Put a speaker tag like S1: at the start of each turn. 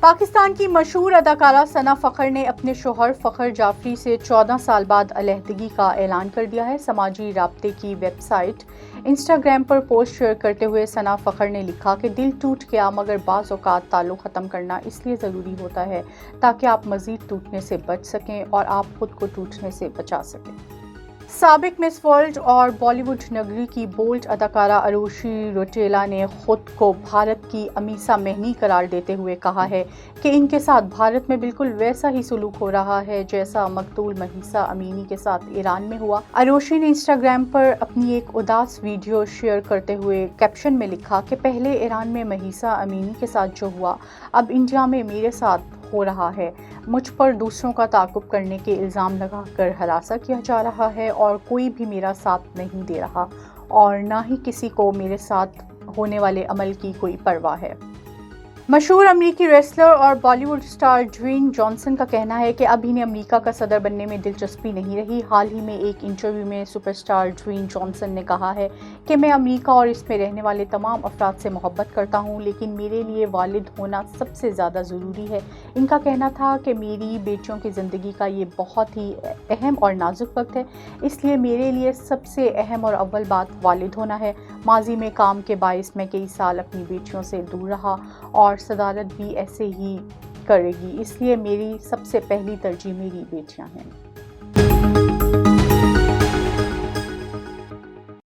S1: پاکستان کی مشہور اداکارہ ثنا فخر نے اپنے شوہر فخر جعفری سے 14 سال بعد علیحدگی کا اعلان کر دیا ہے۔ سماجی رابطے کی ویب سائٹ انسٹاگرام پر پوسٹ شیئر کرتے ہوئے ثنا فخر نے لکھا کہ دل ٹوٹ گیا، مگر بعض اوقات تعلق ختم کرنا اس لیے ضروری ہوتا ہے تاکہ آپ مزید ٹوٹنے سے بچ سکیں اور آپ خود کو ٹوٹنے سے بچا سکیں۔ سابق مس ورلڈ اور بالی ووڈ نگری کی بولڈ اداکارہ اروشی روٹیلا نے خود کو بھارت کی امیسا مہنی قرار دیتے ہوئے کہا ہے کہ ان کے ساتھ بھارت میں بالکل ویسا ہی سلوک ہو رہا ہے جیسا مقتول مہیسا امینی کے ساتھ ایران میں ہوا۔ اروشی نے انسٹاگرام پر اپنی ایک اداس ویڈیو شیئر کرتے ہوئے کیپشن میں لکھا کہ پہلے ایران میں مہیسا امینی کے ساتھ جو ہوا اب انڈیا میں میرے ساتھ ہو رہا ہے۔ مجھ پر دوسروں کا تعاقب کرنے کے الزام لگا کر ہراساں کیا جا رہا ہے اور کوئی بھی میرا ساتھ نہیں دے رہا اور نہ ہی کسی کو میرے ساتھ ہونے والے عمل کی کوئی پرواہ ہے۔ مشہور امریکی ریسلر اور بالی ووڈ سٹار ڈوین جانسن کا کہنا ہے کہ اب انہیں امریکہ کا صدر بننے میں دلچسپی نہیں رہی۔ حال ہی میں ایک انٹرویو میں سپر سٹار ڈوین جانسن نے کہا ہے کہ میں امریکہ اور اس میں رہنے والے تمام افراد سے محبت کرتا ہوں، لیکن میرے لیے والد ہونا سب سے زیادہ ضروری ہے۔ ان کا کہنا تھا کہ میری بیٹیوں کی زندگی کا یہ بہت ہی اہم اور نازک وقت ہے، اس لیے میرے لیے سب سے اہم اور اول بات والد ہونا ہے۔ ماضی میں کام کے باعث میں کئی سال اپنی بیٹیوں سے دور رہا اور صدارت بھی ایسے ہی کرے گی، اس لیے میری سب سے پہلی ترجیح میری بیٹیاں ہیں۔